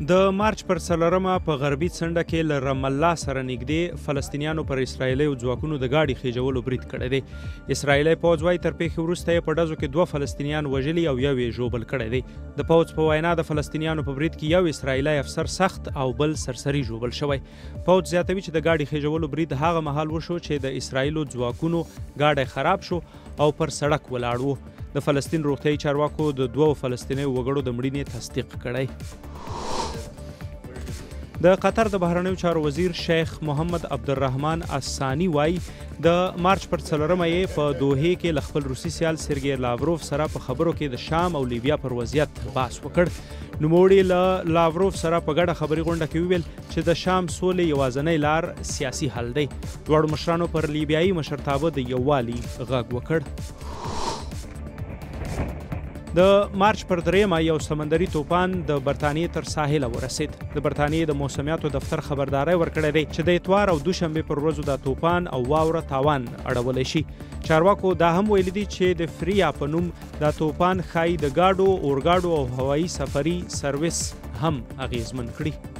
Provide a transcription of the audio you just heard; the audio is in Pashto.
د مارچ پر 4 په غربي څنډه کې له رام الله سره نږدې فلسطینیانو پر اسرایلي ځواکونو د ګاډي خېجولو برید کړی دی. اسرایلي پوځ وایي تر پیښې وروسته یې په ډزو کې 2 فلسطینیان وژلي او 1 یې ژوبل کړی دی. د پوځ په وینا د فلسطینیانو په برید کې 1 اسرایلي افسر سخت او بل سرسري ژوبل شوی. پوځ زیاتوي چې د ګاډي خېجولو برید هغه مهال وشو چې د اسرایلو ځواکونو ګاډی خراب شو او پر سړک ولاړ و. د فلسطین روغتیايي چارواکو د 2 فلسطیني وګړو د مړینې تصدیق کړی. د قطر د بهرنیو چارو وزیر شیخ محمد عبدالرحمن الثاني وایي د مارچ پر 4 یې په دوحې کې له خپل روسي سیال سرګی لاوروف سره په خبرو کې د شام او لیبیا پر وضعیت بحث وکړ. نوموړي له لاوروف سره په ګډه خبري غونډه کې وویل چې د شام سولې یوازینی لار سیاسي حل دی. دواړو مشرانو پر لیبیایي مشرتابه د یووالي غږ وکړ. د مارچ پر 3 یو سمندري توپان د برتانیې تر ساحله ورسید. د برتانیې د موسمیاتو دفتر خبرداری ورکړی دی چې د اتوار او دوشنبې پر ورځو د توپان او واوره تاوان اړولی شي. چارواکو دا هم ویلي دي چې د فریا په نوم دا توپان ښایي د ګاډو، اورګاډو او هوایي سفري سرویس هم اغیزمن کړي.